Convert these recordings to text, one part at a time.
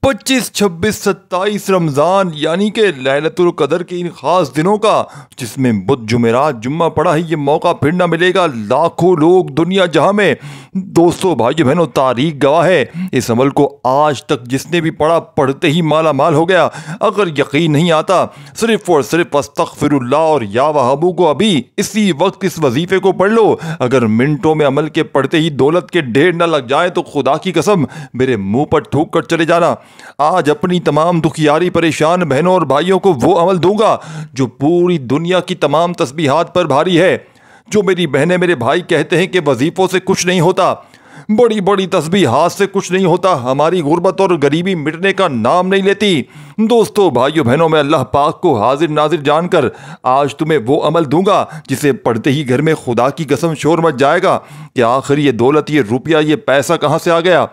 25, 26, 27 رمضان یعنی کہ لیلۃ القدر کے ان خاص دنوں کا جس میں بدھ جمعرات جمعہ پڑا ہے، یہ موقع پھر نہ ملے گا۔ لاکھوں لوگ دنیا جہاں میں دوستوں بھائیو بہنوں تاریخ گواہ ہے، اس عمل کو آج تک جس نے بھی پڑھا پڑھتے ہی مالا مال ہو گیا۔ اگر یقین نہیں آتا صرف اور صرف استغفر اللہ اور یا وہابو کو ابھی اسی وقت اس وظیفے کو پڑھ لو۔ اگر منٹوں میں عمل کے پڑھتے ہی دولت کے ڈھیر نہ لگ جائے تو خدا کی قسم میرے منہ پر تھوک کر چلے جانا۔ آج اپنی تمام دکھیاری پریشان بہنوں اور بھائیوں کو وہ عمل دوں گا جو پوری دنیا کی تمام تسبیحات پر بھاری ہے۔ جو میری بہنیں میرے بھائی کہتے ہیں کہ وظیفوں سے کچھ نہیں ہوتا، بڑی بڑی تسبیحات سے کچھ نہیں ہوتا، ہماری غربت اور غریبی مٹنے کا نام نہیں لیتی۔ دوستو بھائیو بہنوں، میں اللہ پاک کو حاضر ناظر جان کر آج تمہیں وہ عمل دوں گا جسے پڑھتے ہی گھر میں خدا کی قسم شور مچ جائے گا کہ آخر یہ دولت، یہ روپیہ، یہ پیسہ کہاں سے آ گیا۔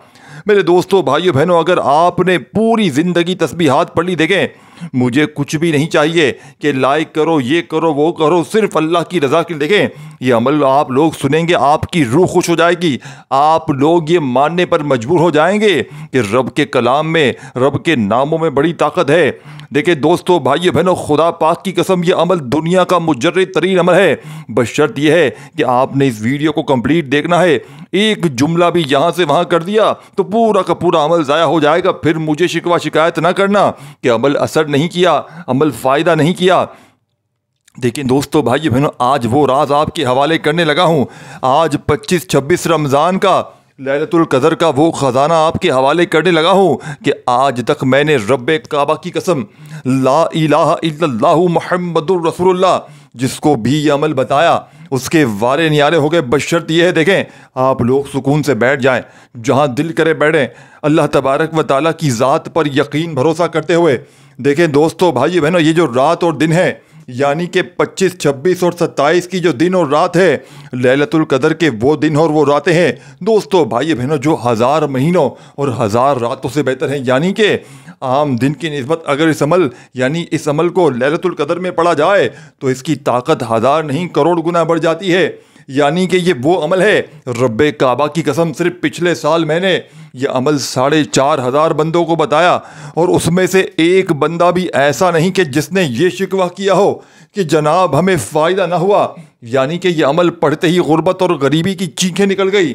میرے دوستو بھائیو بہنوں، اگر آپ نے پوری زندگی تسبیحات پڑھ لی، دیکھیں مجھے کچھ بھی نہیں چاہیے کہ لائک کرو، یہ کرو، وہ کرو، صرف اللہ کی رضا کے لیے۔ دیکھیں یہ عمل آپ لوگ سنیں گے، آپ کی روح خوش ہو جائے گی، آپ لوگ یہ ماننے پر مجبور ہو جائیں گے کہ رب کے کلام میں، رب کے ناموں میں بڑی طاقت ہے۔ دیکھیں دوستو بھائیو بہنوں، خدا پاک کی قسم یہ عمل دنیا کا مجرد ترین عمل ہے، بشرط یہ ہے کہ آپ نے اس ویڈیو کو کمپلیٹ دیکھنا ہے۔ ایک جملہ بھی یہاں سے وہاں کر دیا تو پورا کا پورا عمل ضائع ہو جائے گا۔ پھر مجھے شکوہ شکایت نہ کرنا کہ عمل اثر نہیں کیا، عمل فائدہ نہیں کیا۔ دیکھیں دوستو بھائیو بہنوں، آج وہ راز آپ کے حوالے کرنے لگا ہوں۔ آج 25، 26 رمضان کا لیلۃ القدر کا وہ خزانہ آپ کے حوالے کرنے لگا ہوں کہ آج تک میں نے رب کعبہ کی قسم، لا الہ الا اللہ محمد الرسول اللہ، جس کو بھی یہ عمل بتایا اس کے وارے نیارے ہو گئے۔ بشرط یہ ہے، دیکھیں آپ لوگ سکون سے بیٹھ جائیں، جہاں دل کرے بیٹھیں، اللہ تبارک و تعالیٰ کی ذات پر یقین بھروسہ کرتے ہوئے۔ دیکھیں دوستو بھائی بہنوں، یہ جو رات اور دن ہے، یعنی کہ 25، 26 اور 27 کی جو دن اور رات ہے، لیلۃ القدر کے وہ دن اور وہ راتیں ہیں دوستو بھائی بہنوں جو 1000 مہینوں اور 1000 راتوں سے بہتر ہیں۔ یعنی کہ عام دن کی نسبت اگر اس عمل کو لیلۃ القدر میں پڑھا جائے تو اس کی طاقت 1000 نہیں کروڑ گنا بڑھ جاتی ہے۔ یعنی کہ یہ وہ عمل ہے، رب کعبہ کی قسم صرف پچھلے سال میں نے یہ عمل 4500 بندوں کو بتایا، اور اس میں سے ایک بندہ بھی ایسا نہیں کہ جس نے یہ شکوہ کیا ہو کہ جناب ہمیں فائدہ نہ ہوا۔ یعنی کہ یہ عمل پڑھتے ہی غربت اور غریبی کی چیخیں نکل گئی،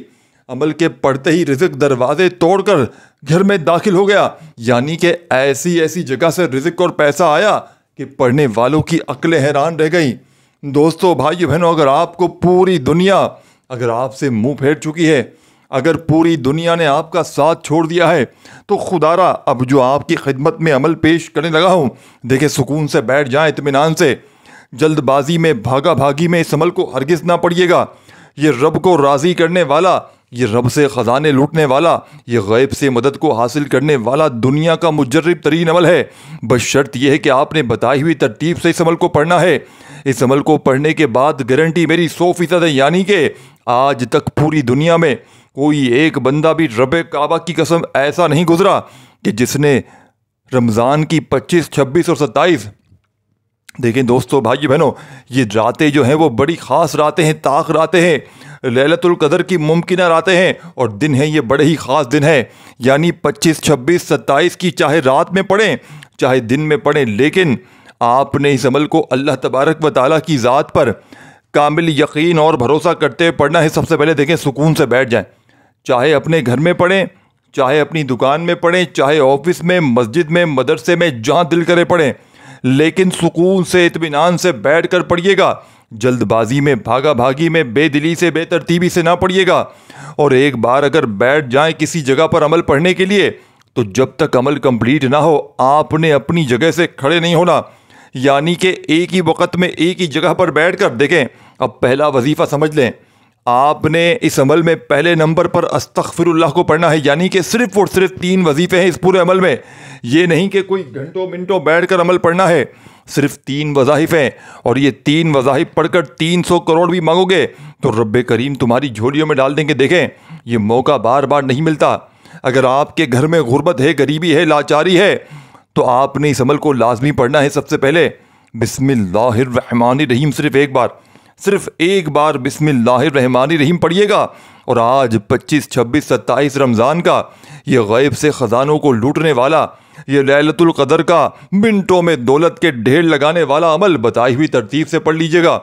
عمل کے پڑھتے ہی رزق دروازے توڑ کر گھر میں داخل ہو گیا۔ یعنی کہ ایسی جگہ سے رزق اور پیسہ آیا کہ پڑھنے والوں کی عقلیں حیران رہ گئیں۔ دوستو بھائیو بہنوں، اگر آپ کو پوری دنیا اگر آپ سے منہ پھیر چکی ہے، اگر پوری دنیا نے آپ کا ساتھ چھوڑ دیا ہے، تو خدا را اب جو آپ کی خدمت میں عمل پیش کرنے لگا ہوں، دیکھیں سکون سے بیٹھ جائیں، اطمینان سے، جلد بازی میں، بھاگا بھاگی میں اس عمل کو ہرگز نہ پڑھیے گا۔ یہ رب کو راضی کرنے والا، یہ رب سے خزانے لوٹنے والا، یہ غیب سے مدد کو حاصل کرنے والا دنیا کا مجرب ترین عمل ہے۔ بشرط یہ ہے کہ آپ نے بتائی ہوئی ترتیب سے اس عمل کو پڑھنا ہے۔ اس عمل کو پڑھنے کے بعد گارنٹی میری 100% ہے، یعنی کہ آج تک پوری دنیا میں کوئی ایک بندہ بھی رب کعبہ کی قسم ایسا نہیں گزرا کہ جس نے رمضان کی 25، 26 اور 27، دیکھیں دوستو بھائی بہنوں، یہ راتیں جو ہیں وہ بڑی خاص راتیں ہیں، طاق راتیں ہیں، لیلۃ القدر کی ممکنہ راتیں ہیں، اور دن ہیں یہ بڑے ہی خاص دن ہیں۔ یعنی 25، 26، 27 کی چاہے رات میں پڑھیں چاہے دن میں پڑھیں، لیکن آپ نے اس عمل کو اللہ تبارک و تعالیٰ کی ذات پر کامل یقین اور بھروسہ کرتے ہوئے پڑھنا ہے۔ سب سے پہلے دیکھیں سکون سے بیٹھ جائیں، چاہے اپنے گھر میں پڑھیں، چاہے اپنی دکان میں پڑھیں، چاہے آفس میں، مسجد میں، مدرسے میں، جہاں دل کرے پڑھیں، لیکن سکون سے، اطمینان سے بیٹھ کر پڑھیے گا۔ جلد بازی میں، بھاگا بھاگی میں، بے دلی سے، بے ترتیبی سے نہ پڑھیے گا۔ اور ایک بار اگر بیٹھ جائیں کسی جگہ پر عمل پڑھنے کے لیے، تو جب تک عمل کمپلیٹ نہ ہو آپ نے اپنی جگہ سے کھڑے نہیں ہونا۔ یعنی کہ ایک ہی وقت میں ایک ہی جگہ پر بیٹھ کر، دیکھیں اب پہلا وظیفہ سمجھ لیں، آپ نے اس عمل میں پہلے نمبر پر استغفر اللہ کو پڑھنا ہے۔ یعنی کہ صرف اور صرف 3 وظیفے ہیں اس پورے عمل میں، یہ نہیں کہ کوئی گھنٹوں منٹوں بیٹھ کر عمل پڑھنا ہے، صرف 3 وظائف ہیں، اور یہ 3 وظائف پڑھ کر 300 کروڑ بھی مانگو گے تو رب کریم تمہاری جھولیوں میں ڈال دیں گے۔ دیکھیں یہ موقع بار بار نہیں ملتا۔ اگر آپ کے گھر میں غربت ہے، غریبی ہے، لاچاری ہے، تو آپ نے اس عمل کو لازمی پڑھنا ہے۔ سب سے پہلے بسم اللہ الرحمن الرحیم صرف ایک بار، صرف ایک بار بسم اللہ الرحمن الرحیم پڑھیے گا اور آج 25 26 27 رمضان کا یہ غیب سے خزانوں کو لوٹنے والا، یہ لیلۃ القدر کا منٹوں میں دولت کے ڈھیر لگانے والا عمل بتائی ہوئی ترتیب سے پڑھ لیجیے گا۔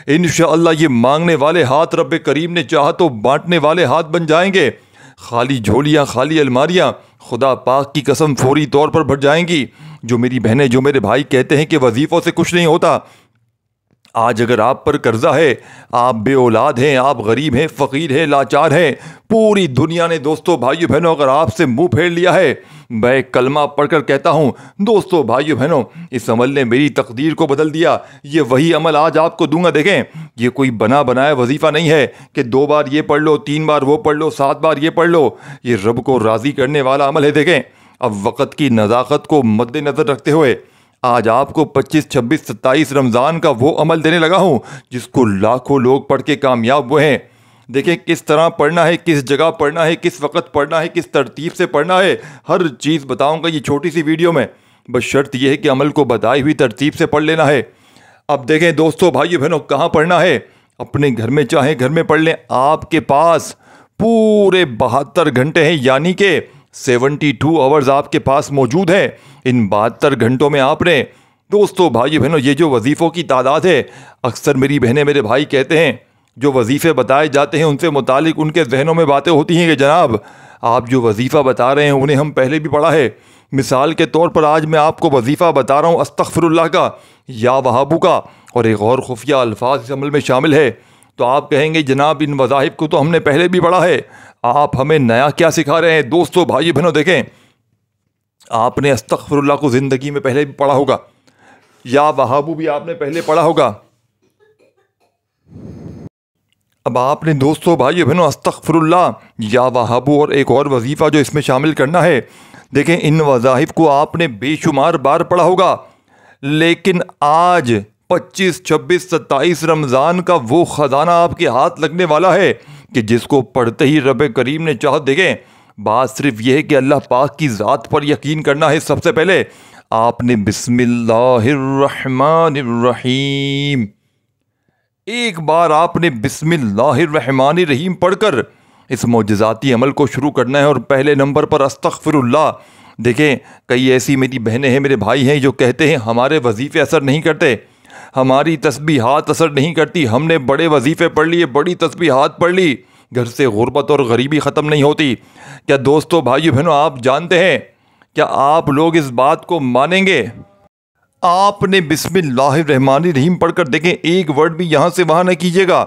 انشاءاللہ یہ مانگنے والے ہاتھ رب کریم نے چاہا تو بانٹنے والے ہاتھ بن جائیں گے۔ خالی جھولیاں، خالی الماریاں خدا پاک کی قسم فوری طور پر بھر جائیں گی۔ جو میری بہنیں، جو میرے بھائی کہتے ہیں کہ وظیفوں سے کچھ نہیں ہوتا، آج اگر آپ پر قرضہ ہے، آپ بے اولاد ہیں، آپ غریب ہیں، فقیر ہیں، لاچار ہیں، پوری دنیا نے دوستو بھائیو بہنوں اگر آپ سے منہ پھیر لیا ہے، میں ایک کلمہ پڑھ کر کہتا ہوں دوستو بھائیو بہنوں، اس عمل نے میری تقدیر کو بدل دیا۔ یہ وہی عمل آج آپ کو دوں گا۔ دیکھیں، یہ کوئی بنا بنایا وظیفہ نہیں ہے کہ 2 بار یہ پڑھ لو، 3 بار وہ پڑھ لو، 7 بار یہ پڑھ لو۔ یہ رب کو راضی کرنے والا عمل ہے۔ دیکھیں، اب وقت کی نزاکت کو مد نظر رکھتے ہوئے آج آپ کو 25 26 27 رمضان کا وہ عمل دینے لگا ہوں جس کو لاکھوں لوگ پڑھ کے کامیاب ہوئے ہیں۔ دیکھیں کس طرح پڑھنا ہے، کس جگہ پڑھنا ہے، کس وقت پڑھنا ہے، کس ترتیب سے پڑھنا ہے، ہر چیز بتاؤں گا یہ چھوٹی سی ویڈیو میں، بس شرط یہ ہے کہ عمل کو بتائی ہوئی ترتیب سے پڑھ لینا ہے۔ اب دیکھیں دوستو بھائیو بہنوں، کہاں پڑھنا ہے؟ اپنے گھر میں چاہیں گھر میں پڑھ لیں۔ آپ کے پاس پورے 72 گھنٹے ہیں، یعنی کہ 72 آورز آپ کے پاس موجود ہے۔ ان 72 گھنٹوں میں آپ نے دوستو بھائی بہنوں یہ جو وظیفوں کی تعداد ہے، اکثر میری بہنیں میرے بھائی کہتے ہیں جو وظیفے بتائے جاتے ہیں ان سے متعلق ان کے ذہنوں میں باتیں ہوتی ہیں کہ جناب آپ جو وظیفہ بتا رہے ہیں انہیں ہم پہلے بھی پڑھا ہے۔ مثال کے طور پر آج میں آپ کو وظیفہ بتا رہا ہوں استغفر اللہ کا، یا وہابو کا، اور ایک اور خفیہ الفاظ اس عمل میں شامل ہے۔ تو آپ کہیں گے جناب ان وظائف کو تو ہم نے پہلے بھی پڑھا ہے، آپ ہمیں نیا کیا سکھا رہے ہیں؟ دوستو بھائی بہنوں دیکھیں، آپ نے استغفر اللہ کو زندگی میں پہلے بھی پڑھا ہوگا، یا وہابو بھی آپ نے پہلے پڑھا ہوگا۔ اب آپ نے دوستو بھائی بہنوں استغفر اللہ، یا وہابو اور ایک اور وظیفہ جو اس میں شامل کرنا ہے، دیکھیں ان وظائف کو آپ نے بے شمار بار پڑھا ہوگا، لیکن آج 25 26 27 رمضان کا وہ خزانہ آپ کے ہاتھ لگنے والا ہے کہ جس کو پڑھتے ہی رب کریم نے چاہت، دیکھیں بات صرف یہ ہے کہ اللہ پاک کی ذات پر یقین کرنا ہے۔ سب سے پہلے آپ نے بسم اللہ الرحمن الرحیم، ایک بار آپ نے بسم اللہ الرحمن الرحیم پڑھ کر اس معجزاتی عمل کو شروع کرنا ہے، اور پہلے نمبر پر استغفر اللہ۔ دیکھیں کئی ایسی میری بہنیں ہیں، میرے بھائی ہیں جو کہتے ہیں ہمارے وظیفے اثر نہیں کرتے، ہماری تسبیحات اثر نہیں کرتی، ہم نے بڑے وظیفے پڑھ لیے، بڑی تسبیحات پڑھ لی، گھر سے غربت اور غریبی ختم نہیں ہوتی۔ کیا دوستو بھائیو بہنوں آپ جانتے ہیں، کیا آپ لوگ اس بات کو مانیں گے؟ آپ نے بسم اللہ الرحمن الرحیم پڑھ کر دیکھیں، ایک ورڈ بھی یہاں سے وہاں نہ کیجیے گا۔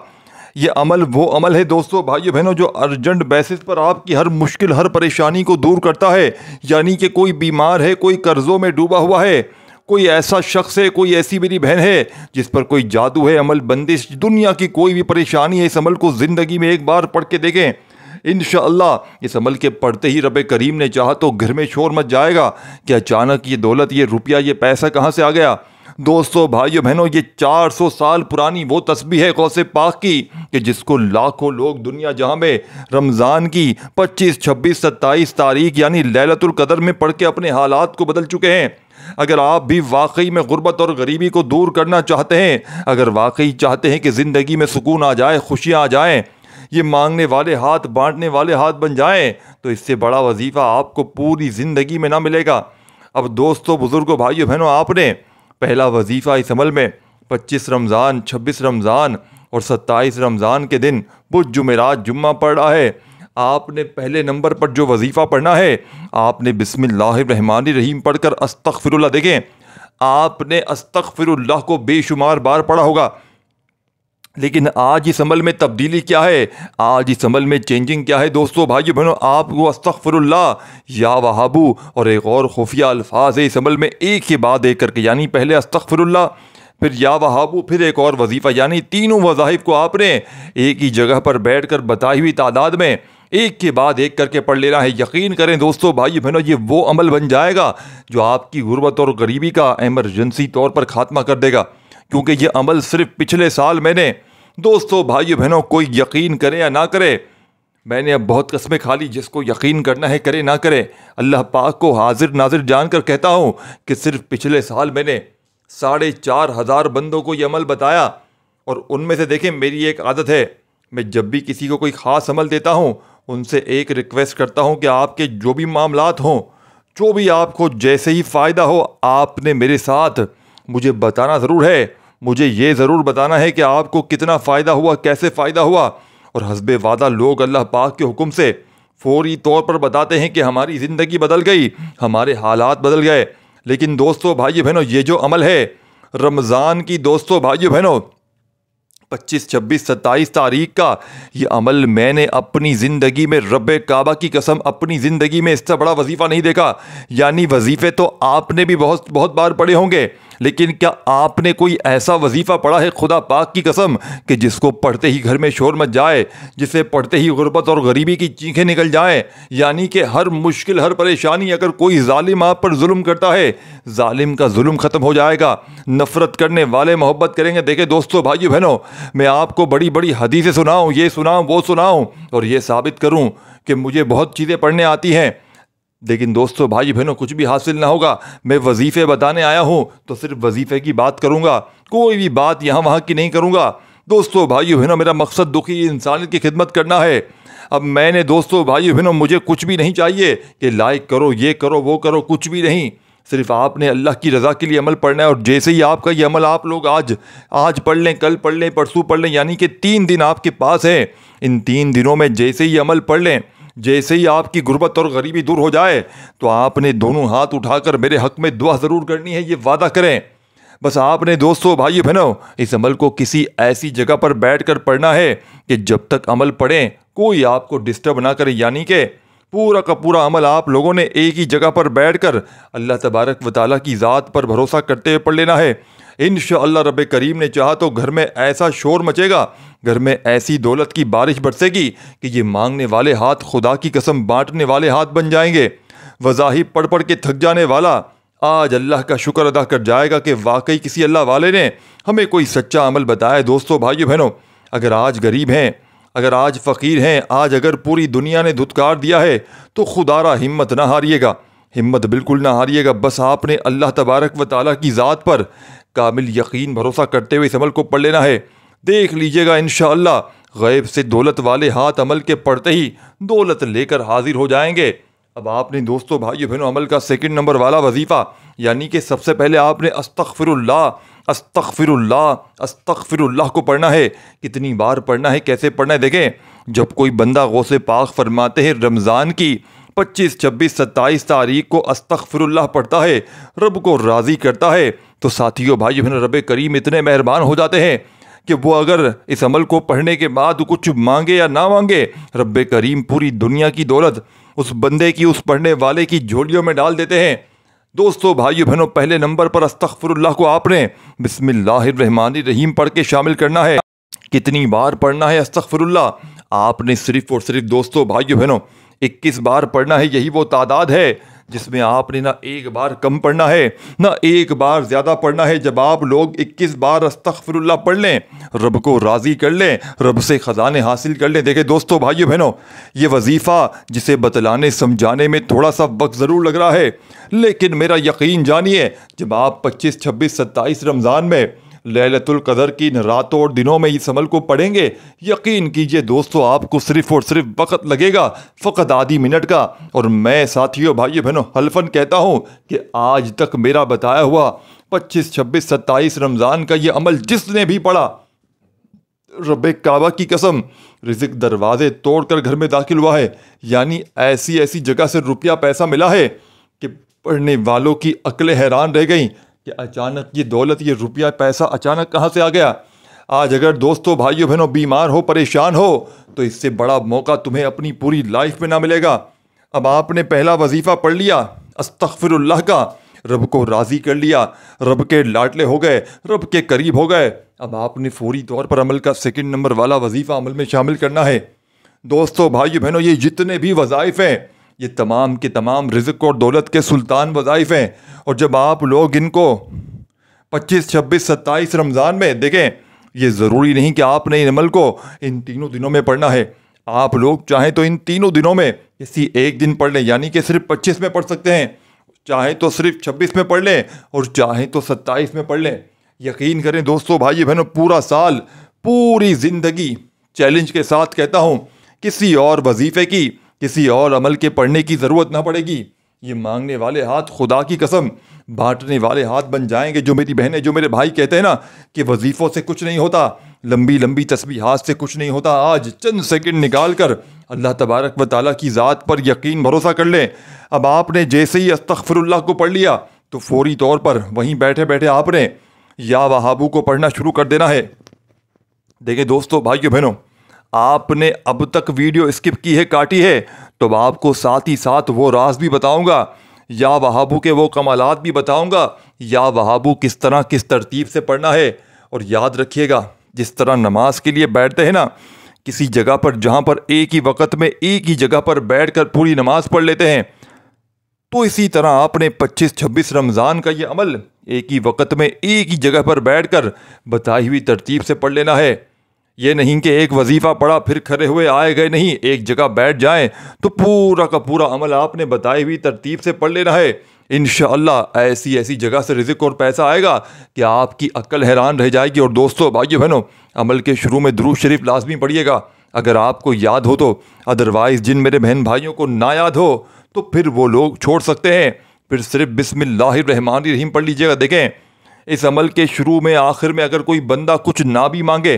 یہ عمل وہ عمل ہے دوستو بھائیو بہنوں جو ارجنٹ بیسس پر آپ کی ہر مشکل، ہر پریشانی کو دور کرتا ہے۔ یعنی کہ کوئی بیمار ہے، کوئی قرضوں میں ڈوبا ہوا ہے، کوئی ایسا شخص ہے، کوئی ایسی میری بہن ہے جس پر کوئی جادو ہے، عمل بندش، دنیا کی کوئی بھی پریشانی ہے، اس عمل کو زندگی میں ایک بار پڑھ کے دیکھیں، انشاءاللہ اس عمل کے پڑھتے ہی رب کریم نے چاہا تو گھر میں شور مچ جائے گا کہ اچانک یہ دولت، یہ روپیہ، یہ پیسہ کہاں سے آ گیا۔ دوستو بھائیو بہنوں یہ 400 سال پرانی وہ تسبیح ہے غوث پاک کی کہ جس کو لاکھوں لوگ دنیا جہاں میں رمضان کی 25 26 27 تاریخ یعنی لیلۃ القدر میں پڑھ کے اپنے حالات کو بدل چکے ہیں۔ اگر آپ بھی واقعی میں غربت اور غریبی کو دور کرنا چاہتے ہیں، اگر واقعی چاہتے ہیں کہ زندگی میں سکون آ جائے، خوشیاں آ جائیں، یہ مانگنے والے ہاتھ بانٹنے والے ہاتھ بن جائیں، تو اس سے بڑا وظیفہ آپ کو پوری زندگی میں نہ ملے گا۔ اب دوستو بزرگوں بھائیو بہنوں آپ نے پہلا وظیفہ اس عمل میں 25 رمضان 26 رمضان اور 27 رمضان کے دن بدھ جمعرات جمعہ پڑھ رہا ہے۔ آپ نے پہلے نمبر پر جو وظیفہ پڑھنا ہے، آپ نے بسم اللہ الرحمن الرحیم پڑھ کر استغفر اللہ، دیکھیں آپ نے استغفر اللہ کو بے شمار بار پڑھا ہوگا، لیکن آج اس عمل میں تبدیلی کیا ہے، آج اس عمل میں چینجنگ کیا ہے دوستو بھائیو بہنوں؟ آپ کو استغفر اللہ، یا وہابو اور ایک اور خفیہ الفاظ ہے اس عمل میں ایک کے بعد ایک کر کے، یعنی پہلے استغفر اللہ، پھر یا وہابو، پھر ایک اور وظیفہ، یعنی تینوں وظائف کو آپ نے ایک ہی جگہ پر بیٹھ کر بتائی ہوئی تعداد میں ایک کے بعد ایک کر کے پڑھ لینا ہے۔ یقین کریں دوستو بھائی بہنوں یہ وہ عمل بن جائے گا جو آپ کی غربت اور غریبی کا ایمرجنسی طور پر خاتمہ کر دے گا، کیونکہ یہ عمل صرف پچھلے سال میں نے دوستو بھائی بہنوں کوئی یقین کرے یا نہ کرے، میں نے اب بہت قسمیں کھا لی، جس کو یقین کرنا ہے کرے نہ کرے، اللہ پاک کو حاضر ناظر جان کر کہتا ہوں کہ صرف پچھلے سال میں نے 4,500 بندوں کو یہ عمل بتایا، اور ان میں سے دیکھیں میری ایک عادت ہے، میں جب بھی کسی کو کوئی خاص عمل دیتا ہوں ان سے ایک ریکویسٹ کرتا ہوں کہ آپ کے جو بھی معاملات ہوں، جو بھی آپ کو جیسے ہی فائدہ ہو، آپ نے میرے ساتھ مجھے بتانا ضرور ہے، مجھے یہ ضرور بتانا ہے کہ آپ کو کتنا فائدہ ہوا، کیسے فائدہ ہوا۔ اور حسب وعدہ لوگ اللہ پاک کے حکم سے فوری طور پر بتاتے ہیں کہ ہماری زندگی بدل گئی، ہمارے حالات بدل گئے۔ لیکن دوستو بھائیو بہنوں، یہ جو عمل ہے رمضان کی، دوستو بھائیو بہنوں، 25، 26، 27 تاریخ کا یہ عمل میں نے اپنی زندگی میں، رب کعبہ کی قسم، اپنی زندگی میں اس سے بڑا وظیفہ نہیں دیکھا۔ یعنی وظیفے تو آپ نے بھی بہت بہت بار پڑھے ہوں گے، لیکن کیا آپ نے کوئی ایسا وظیفہ پڑھا ہے خدا پاک کی قسم کہ جس کو پڑھتے ہی گھر میں شور مچ جائے، جسے پڑھتے ہی غربت اور غریبی کی چیخیں نکل جائیں؟ یعنی کہ ہر مشکل، ہر پریشانی، اگر کوئی ظالم آپ پر ظلم کرتا ہے، ظالم کا ظلم ختم ہو جائے گا، نفرت کرنے والے محبت کریں گے۔ دیکھیں دوستو بھائیو بہنوں، میں آپ کو بڑی بڑی حدیثیں سناؤں، یہ سناؤں، وہ سناؤں، اور یہ ثابت کروں کہ مجھے بہت چیزیں پڑھنے آتی ہیں، لیکن دوستو بھائی بہنوں کچھ بھی حاصل نہ ہوگا۔ میں وظیفے بتانے آیا ہوں تو صرف وظیفے کی بات کروں گا، کوئی بھی بات یہاں وہاں کی نہیں کروں گا۔ دوستو بھائی بہنوں، میرا مقصد دکھی انسانیت کی خدمت کرنا ہے۔ اب میں نے دوستو بھائی بہنوں، مجھے کچھ بھی نہیں چاہیے کہ لائک کرو، یہ کرو، وہ کرو، کچھ بھی نہیں۔ صرف آپ نے اللہ کی رضا کے لیے عمل پڑھنا ہے، اور جیسے ہی آپ کا یہ عمل آپ لوگ آج پڑھ لیں، کل پڑھ لیں، پرسوں پڑھ لیں، یعنی کہ 3 دن آپ کے پاس ہیں، ان 3 دنوں میں جیسے ہی عمل پڑھ لیں، جیسے ہی آپ کی غربت اور غریبی دور ہو جائے تو آپ نے دونوں ہاتھ اٹھا کر میرے حق میں دعا ضرور کرنی ہے، یہ وعدہ کریں۔ بس آپ نے دوستو بھائی بہنوں اس عمل کو کسی ایسی جگہ پر بیٹھ کر پڑھنا ہے کہ جب تک عمل پڑھیں کوئی آپ کو ڈسٹرب نہ کرے، یعنی کہ پورا کا پورا عمل آپ لوگوں نے ایک ہی جگہ پر بیٹھ کر اللہ تبارک و تعالیٰ کی ذات پر بھروسہ کرتے ہوئے پڑھ لینا ہے۔ انشاءاللہ رب کریم نے چاہا تو گھر میں ایسا شور مچے گا، گھر میں ایسی دولت کی بارش برسے گی کہ یہ مانگنے والے ہاتھ خدا کی قسم بانٹنے والے ہاتھ بن جائیں گے۔ وظائف پڑھ پڑھ کے تھک جانے والا آج اللہ کا شکر ادا کر جائے گا کہ واقعی کسی اللہ والے نے ہمیں کوئی سچا عمل بتایا۔ دوستو بھائیو بہنوں، اگر آج غریب ہیں، اگر آج فقیر ہیں، آج اگر پوری دنیا نے دھتکار دیا ہے تو خدا را ہمت نہ ہاریے گا، ہمت بالکل نہ ہاریے گا۔ بس آپ نے اللہ تبارک و تعالیٰ کی ذات پر کامل یقین بھروسہ کرتے ہوئے اس عمل کو پڑھ لینا ہے۔ دیکھ لیجئے گا انشاءاللہ غیب سے دولت والے ہاتھ عمل کے پڑھتے ہی دولت لے کر حاضر ہو جائیں گے۔ اب آپ نے دوستو بھائیو بہنوں عمل کا 2 نمبر والا وظیفہ، یعنی کہ سب سے پہلے آپ نے استغفر اللہ، استغفر اللہ، استغفر اللہ کو پڑھنا ہے۔ کتنی بار پڑھنا ہے، کیسے پڑھنا ہے؟ دیکھیں، جب کوئی بندہ غوث پاک فرماتے ہیں رمضان کی 25، 26، 27 تاریخ کو استغفر اللہ پڑھتا ہے، رب کو راضی کرتا ہے، تو ساتھیو بھائی بہن، رب کریم اتنے مہربان ہو جاتے ہیں کہ وہ اگر اس عمل کو پڑھنے کے بعد کچھ مانگے یا نہ مانگے، رب کریم پوری دنیا کی دولت اس بندے کی، اس پڑھنے والے کی جھولیوں میں ڈال دیتے ہیں۔ دوستو بھائیو بہنوں، پہلے نمبر پر استغفر اللہ کو آپ نے بسم اللہ الرحمن الرحیم پڑھ کے شامل کرنا ہے۔ کتنی بار پڑھنا ہے استغفر اللہ؟ آپ نے صرف اور صرف دوستو بھائیو بہنوں 21 بار پڑھنا ہے۔ یہی وہ تعداد ہے جس میں آپ نے نہ ایک بار کم پڑھنا ہے، نہ ایک بار زیادہ پڑھنا ہے۔ جب آپ لوگ 21 بار استغفر اللہ پڑھ لیں، رب کو راضی کر لیں، رب سے خزانے حاصل کر لیں۔ دیکھیں دوستو بھائیو بہنوں، یہ وظیفہ جسے بتلانے سمجھانے میں تھوڑا سا وقت ضرور لگ رہا ہے، لیکن میرا یقین جانیے جب آپ 25، 26، 27 رمضان میں لیلۃ القدر کی راتوں اور دنوں میں اس عمل کو پڑھیں گے، یقین کیجئے دوستو آپ کو صرف اور صرف وقت لگے گا فقط آدھی منٹ کا۔ اور میں ساتھیوں بھائیو بہنوں حلفاً کہتا ہوں کہ آج تک میرا بتایا ہوا 25، 26، 27 رمضان کا یہ عمل جس نے بھی پڑھا، رب کعبہ کی قسم رزق دروازے توڑ کر گھر میں داخل ہوا ہے۔ یعنی ایسی ایسی جگہ سے روپیہ پیسہ ملا ہے کہ پڑھنے والوں کی عقلیں حیران رہ گئیں کہ اچانک یہ دولت، یہ روپیہ پیسہ اچانک کہاں سے آ گیا۔ آج اگر دوستو بھائیو بہنوں بیمار ہو، پریشان ہو، تو اس سے بڑا موقع تمہیں اپنی پوری لائف میں نہ ملے گا۔ اب آپ نے پہلا وظیفہ پڑھ لیا استغفر اللہ کا، رب کو راضی کر لیا، رب کے لاڈلے ہو گئے، رب کے قریب ہو گئے۔ اب آپ نے فوری طور پر عمل کا 2 نمبر والا وظیفہ عمل میں شامل کرنا ہے۔ دوستو بھائیو بہنوں، یہ جتنے بھی وظائف ہیں یہ تمام کے تمام رزق اور دولت کے سلطان وظائف ہیں، اور جب آپ لوگ ان کو 25، 26، 27 رمضان میں دیکھیں، یہ ضروری نہیں کہ آپ نے ان عمل کو ان تینوں دنوں میں پڑھنا ہے۔ آپ لوگ چاہیں تو ان تینوں دنوں میں کسی ایک دن پڑھ لیں، یعنی کہ صرف 25 میں پڑھ سکتے ہیں، چاہیں تو صرف 26 میں پڑھ لیں، اور چاہیں تو 27 میں پڑھ لیں۔ یقین کریں دوستو بھائی بہنوں، پورا سال، پوری زندگی چیلنج کے ساتھ کہتا ہوں، کسی اور وظیفے کی، کسی اور عمل کے پڑھنے کی ضرورت نہ پڑے گی۔ یہ مانگنے والے ہاتھ خدا کی قسم بانٹنے والے ہاتھ بن جائیں گے۔ جو میری بہنیں، جو میرے بھائی کہتے ہیں نا کہ وظیفوں سے کچھ نہیں ہوتا، لمبی لمبی تسبیحات سے کچھ نہیں ہوتا، آج چند سیکنڈ نکال کر اللہ تبارک و تعالیٰ کی ذات پر یقین بھروسہ کر لیں۔ اب آپ نے جیسے ہی استغفر اللہ کو پڑھ لیا تو فوری طور پر وہیں بیٹھے بیٹھے آپ نے یا وہابو کو پڑھنا شروع کر دینا ہے۔ دیکھیں دوستو بھائیو بہنوں، آپ نے اب تک ویڈیو اسکپ کی ہے، کاٹی ہے، تو اب آپ کو ساتھ ہی ساتھ وہ راز بھی بتاؤں گا، یا وہابو کے وہ کمالات بھی بتاؤں گا، یا وہابو کس طرح کس ترتیب سے پڑھنا ہے۔ اور یاد رکھیے گا، جس طرح نماز کے لیے بیٹھتے ہیں نا کسی جگہ پر جہاں پر ایک ہی وقت میں ایک ہی جگہ پر بیٹھ کر پوری نماز پڑھ لیتے ہیں، تو اسی طرح آپ نے 25-26 رمضان کا یہ عمل ایک ہی وقت میں ایک ہی جگہ پر بیٹھ کر بتائی ہوئی ترتیب سے پڑھ لینا ہے۔ یہ نہیں کہ ایک وظیفہ پڑھا پھر کھڑے ہوئے آئے گئے، نہیں، ایک جگہ بیٹھ جائیں تو پورا کا پورا عمل آپ نے بتائی ہوئی ترتیب سے پڑھ لینا ہے۔ انشاءاللہ ایسی جگہ سے رزق اور پیسہ آئے گا کہ آپ کی عقل حیران رہ جائے گی۔ اور دوستو بھائیو بہنوں، عمل کے شروع میں درود شریف لازمی پڑھیے گا، اگر آپ کو یاد ہو تو، ادروائز جن میرے بہن بھائیوں کو نہ یاد ہو تو پھر وہ لوگ چھوڑ سکتے ہیں، پھر صرف بسم اللہ الرحمن الرحیم پڑھ لیجیے گا۔ دیکھیں، اس عمل کے شروع میں آخر میں اگر کوئی بندہ کچھ نہ بھی مانگے،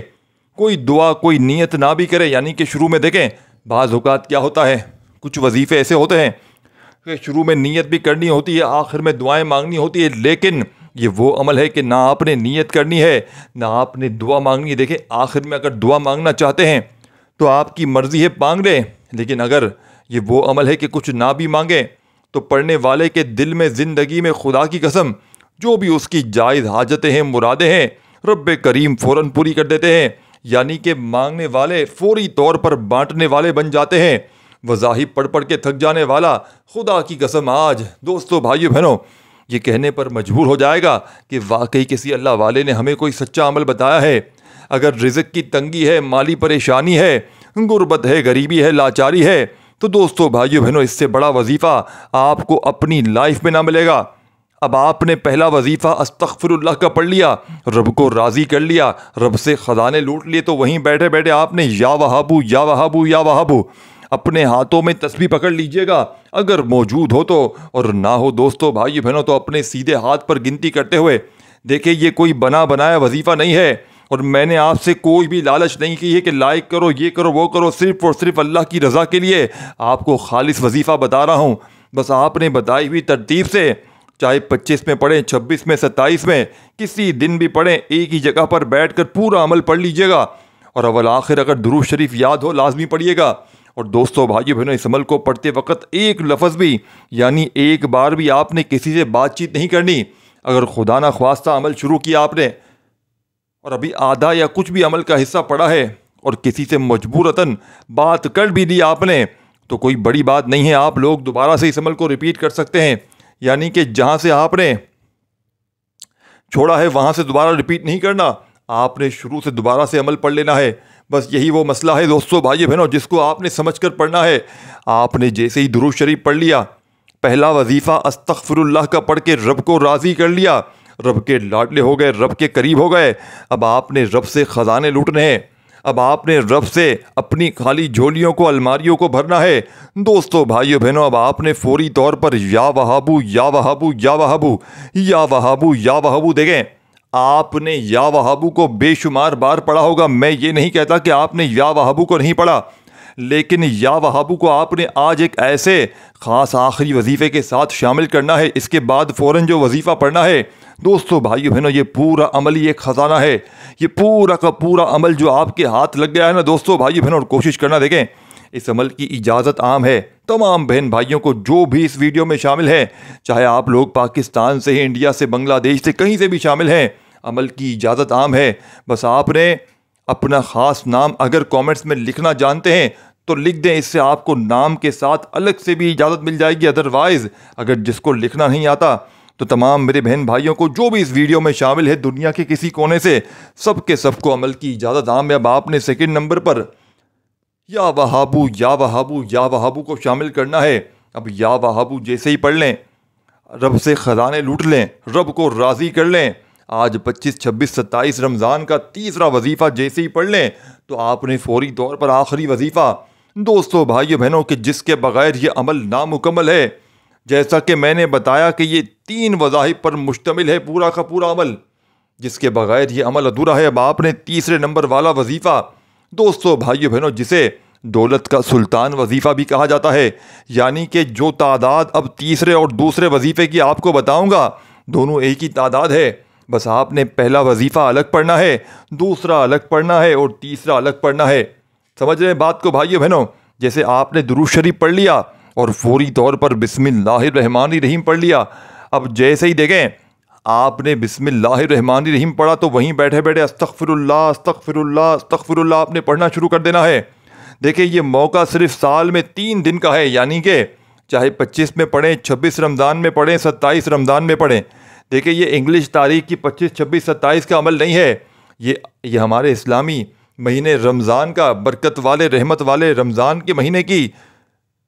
کوئی دعا کوئی نیت نہ بھی کرے، یعنی کہ شروع میں دیکھیں بعض اوقات کیا ہوتا ہے، کچھ وظیفے ایسے ہوتے ہیں کہ شروع میں نیت بھی کرنی ہوتی ہے، آخر میں دعائیں مانگنی ہوتی ہے، لیکن یہ وہ عمل ہے کہ نہ آپ نے نیت کرنی ہے نہ آپ نے دعا مانگنی ہے۔ دیکھیں آخر میں اگر دعا مانگنا چاہتے ہیں تو آپ کی مرضی ہے، مانگ لیں، لیکن اگر یہ وہ عمل ہے کہ کچھ نہ بھی مانگیں تو پڑھنے والے کے دل میں، زندگی میں خدا کی قسم جو بھی اس کی جائز حاجتیں ہیں، مرادیں ہیں، رب کریم فوراً پوری کر دیتے ہیں۔ یعنی کہ مانگنے والے فوری طور پر بانٹنے والے بن جاتے ہیں۔ وظائف پڑھ پڑھ کے تھک جانے والا خدا کی قسم آج دوستو بھائیو بہنوں یہ کہنے پر مجبور ہو جائے گا کہ واقعی کسی اللہ والے نے ہمیں کوئی سچا عمل بتایا ہے۔ اگر رزق کی تنگی ہے، مالی پریشانی ہے، غربت ہے، غریبی ہے، لاچاری ہے، تو دوستو بھائیو بہنوں اس سے بڑا وظیفہ آپ کو اپنی لائف میں نہ ملے گا۔ اب آپ نے پہلا وظیفہ استغفر اللہ کا پڑھ لیا، رب کو راضی کر لیا، رب سے خزانے لوٹ لیے، تو وہیں بیٹھے بیٹھے آپ نے یا وہابو یا وہابو یا وہابو اپنے ہاتھوں میں تسبیح پکڑ لیجئے گا اگر موجود ہو تو، اور نہ ہو دوستو بھائی بہنوں تو اپنے سیدھے ہاتھ پر گنتی کرتے ہوئے دیکھیں یہ کوئی بنا بنایا وظیفہ نہیں ہے، اور میں نے آپ سے کوئی بھی لالچ نہیں کی ہے کہ لائک کرو، یہ کرو، وہ کرو، صرف اور صرف اللہ کی رضا کے لیے آپ کو خالص وظیفہ بتا رہا ہوں۔ بس آپ نے بتائی ہوئی ترتیب سے چاہے 25 میں پڑھیں، 26 میں، 27 میں، کسی دن بھی پڑھیں، ایک ہی جگہ پر بیٹھ کر پورا عمل پڑھ لیجئے گا، اور اول آخر اگر درود شریف یاد ہو لازمی پڑھیے گا۔ اور دوستو بھائیو بہنوں اس عمل کو پڑھتے وقت ایک لفظ بھی، یعنی ایک بار بھی آپ نے کسی سے بات چیت نہیں کرنی۔ اگر خدا نہ خواستہ عمل شروع کیا آپ نے اور ابھی آدھا یا کچھ بھی عمل کا حصہ پڑا ہے اور کسی سے مجبورتاً بات کر بھی لی آپ نے، تو کوئی بڑی بات نہیں ہے، آپ لوگ دوبارہ سے اس عمل کو ریپیٹ کر سکتے ہیں۔ یعنی کہ جہاں سے آپ نے چھوڑا ہے وہاں سے دوبارہ ریپیٹ نہیں کرنا، آپ نے شروع سے دوبارہ سے عمل پڑھ لینا ہے۔ بس یہی وہ مسئلہ ہے دوستو بھائی بہنوں جس کو آپ نے سمجھ کر پڑھنا ہے۔ آپ نے جیسے ہی درود شریف پڑھ لیا، پہلا وظیفہ استغفر اللہ کا پڑھ کے رب کو راضی کر لیا، رب کے لاڈلے ہو گئے، رب کے قریب ہو گئے، اب آپ نے رب سے خزانے لوٹنے ہیں، اب آپ نے رب سے اپنی خالی جھولیوں کو، الماریوں کو بھرنا ہے۔ دوستو بھائیو بہنوں اب آپ نے فوری طور پر یا وہابو یا وہابو یا وہابو یا وہابو یا وہابو، دیکھیں آپ نے یا وہابو کو بے شمار بار پڑھا ہوگا، میں یہ نہیں کہتا کہ آپ نے یا وہابو کو نہیں پڑھا، لیکن یا وہابو کو آپ نے آج ایک ایسے خاص آخری وظیفے کے ساتھ شامل کرنا ہے۔ اس کے بعد فوراً جو وظیفہ پڑھنا ہے دوستو بھائیو بہنوں یہ پورا عمل ہی ایک خزانہ ہے، یہ پورا کا پورا عمل جو آپ کے ہاتھ لگ گیا ہے نا دوستو بھائیو بہنوں، اور کوشش کرنا، دیکھیں اس عمل کی اجازت عام ہے تمام بہن بھائیوں کو جو بھی اس ویڈیو میں شامل ہیں، چاہے آپ لوگ پاکستان سے ہیں، انڈیا سے، بنگلہ دیش سے، کہیں سے بھی شامل ہیں، عمل کی اجازت عام ہے۔ بس آپ نے اپنا خاص نام اگر کامنٹس میں لکھنا جانتے ہیں تو لکھ دیں، اس سے آپ کو نام کے ساتھ الگ سے بھی اجازت مل جائے گی۔ ادروائز اگر جس کو لکھنا نہیں آتا تو تمام میرے بہن بھائیوں کو جو بھی اس ویڈیو میں شامل ہے دنیا کے کسی کونے سے، سب کے سب کو عمل کی اجازت عام ہے۔ اب آپ نے سیکنڈ نمبر پر یا وہابو یا وہابو یا وہابو کو شامل کرنا ہے۔ اب یا وہابو جیسے ہی پڑھ لیں، رب سے خزانے لوٹ لیں، رب کو راضی کر لیں، آج 25, 26, 27 رمضان کا تیسرا وظیفہ جیسے ہی پڑھ لیں تو آپ نے فوری طور پر آخری وظیفہ دوستو بھائیو بہنوں کہ جس کے بغیر یہ عمل نامکمل ہے، جیسا کہ میں نے بتایا کہ یہ 3 وظائف پر مشتمل ہے پورا کا پورا عمل، جس کے بغیر یہ عمل ادھورا ہے۔ اب آپ نے تیسرے نمبر والا وظیفہ دوستو بھائیو بہنوں جسے دولت کا سلطان وظیفہ بھی کہا جاتا ہے، یعنی کہ جو تعداد اب تیسرے اور دوسرے وظیفے کی آپ کو بتاؤں گا دونوں ایک ہی تعداد ہے، بس آپ نے پہلا وظیفہ الگ پڑھنا ہے، دوسرا الگ پڑھنا ہے اور تیسرا الگ پڑھنا ہے۔ سمجھ رہے ہیں بات کو بھائیو بہنوں؟ جیسے آپ نے درود شریف پڑھ لیا اور فوری طور پر بسم اللہ الرحمن الرحیم پڑھ لیا، اب جیسے ہی دیکھیں آپ نے بسم اللہ الرحمن الرحیم پڑھا تو وہیں بیٹھے بیٹھے استغفر اللہ استغفر اللہ استغفر اللہ آپ نے پڑھنا شروع کر دینا ہے۔ دیکھیں یہ موقع صرف سال میں 3 دن کا ہے، یعنی کہ چاہے 25 میں پڑھیں، 26 رمضان میں پڑھیں، 27 رمضان میں پڑھیں۔ دیکھیں یہ انگلش تاریخ کی 25, 26, 27 کا عمل نہیں ہے، یہ ہمارے اسلامی مہینے رمضان کا، برکت والے رحمت والے رمضان کے مہینے کی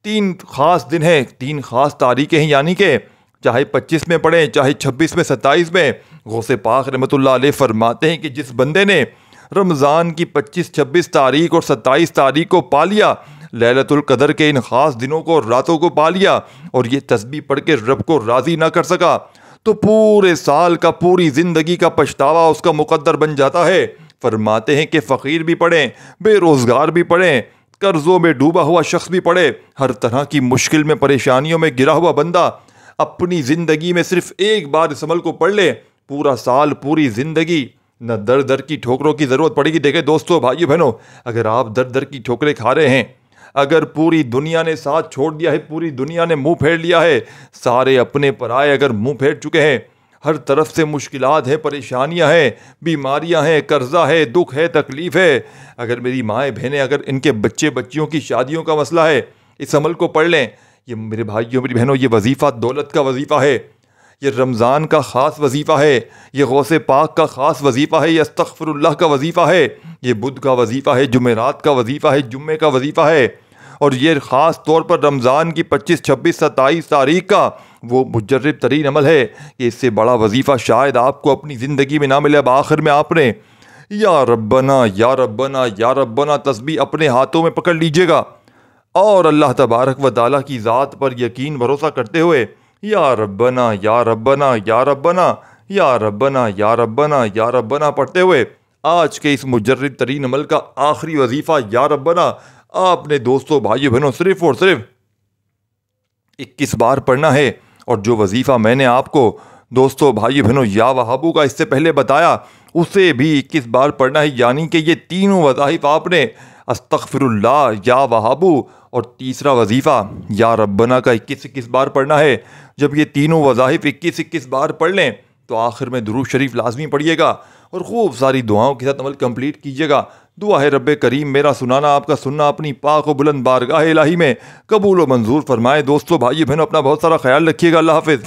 3 خاص دن ہیں، 3 خاص تاریخیں ہیں، یعنی کہ چاہے 25 میں پڑھیں، چاہے 26 میں، 27 میں۔ غوث پاک رحمۃ اللہ علیہ فرماتے ہیں کہ جس بندے نے رمضان کی 25, 26 تاریخ اور 27 تاریخ کو پا لیا، لیلۃ القدر کے ان خاص دنوں کو اور راتوں کو پا لیا اور یہ تسبیح پڑھ کے رب کو راضی نہ کر سکا تو پورے سال کا، پوری زندگی کا پچھتاوا اس کا مقدر بن جاتا ہے۔ فرماتے ہیں کہ فقیر بھی پڑھیں، بے روزگار بھی پڑھیں، قرضوں میں ڈوبا ہوا شخص بھی پڑھے، ہر طرح کی مشکل میں، پریشانیوں میں گرا ہوا بندہ اپنی زندگی میں صرف ایک بار اس عمل کو پڑھ لے، پورا سال، پوری زندگی نہ در در کی ٹھوکروں کی ضرورت پڑے گی۔ دیکھیں دوستو بھائیو بہنوں، اگر آپ در در کی ٹھوکریں کھا رہے ہیں، اگر پوری دنیا نے ساتھ چھوڑ دیا ہے، پوری دنیا نے منہ پھیر لیا ہے، سارے اپنے پرائے اگر منہ پھیر چکے ہیں، ہر طرف سے مشکلات ہیں، پریشانیاں ہیں، بیماریاں ہیں، قرضہ ہے، دکھ ہے، تکلیف ہے، اگر میری مائیں بہنیں، اگر ان کے بچے بچیوں کی شادیوں کا مسئلہ ہے، اس عمل کو پڑھ لیں۔ یہ میرے بھائیوں میری بہنوں یہ وظیفہ دولت کا وظیفہ ہے، یہ رمضان کا خاص وظیفہ ہے، یہ غوث پاک کا خاص وظیفہ ہے، یہ استغفر اللہ کا وظیفہ ہے، یہ بدھ کا وظیفہ ہے، جمعرات کا وظیفہ ہے، جمعے کا وظیفہ ہے، اور یہ خاص طور پر رمضان کی 25, 26, 27 تاریخ کا وہ مجرب ترین عمل ہے کہ اس سے بڑا وظیفہ شاید آپ کو اپنی زندگی میں نہ ملے۔ اب آخر میں آپ نے یا ربنا یا ربنا یا ربنا تسبیح اپنے ہاتھوں میں پکڑ لیجئے گا اور اللہ تبارک و تعالیٰ کی ذات پر یقین بھروسہ کرتے ہوئے یا ربنا یا ربنا یا ربنا یا ربنا یا ربنا یا ربنا پڑھتے ہوئے آج کے اس مجرد ترین عمل کا آخری وظیفہ یا ربنا آپ نے دوستو بھائیو بہنوں صرف اور صرف 21 بار پڑھنا ہے۔ اور جو وظیفہ میں نے آپ کو دوستو بھائیو بہنوں یا وہابو کا اس سے پہلے بتایا اسے بھی 21 بار پڑھنا ہے، یعنی کہ یہ تینوں وظائف آپ نے استغفر اللہ یا وہابو اور تیسرا وظیفہ یا ربنا کا 21 بار پڑھنا ہے۔ جب یہ تینوں وظائف 21 بار پڑھ لیں تو آخر میں درود شریف لازمی پڑھیے گا اور خوب ساری دعاؤں کے ساتھ عمل کمپلیٹ کیجیے گا۔ دعا ہے رب کریم میرا سنانا آپ کا سننا اپنی پاک و بلند بارگاہ الہی میں قبول و منظور فرمائے۔ دوستو بھائی بہنوں اپنا بہت سارا خیال رکھیے گا۔ اللہ حافظ۔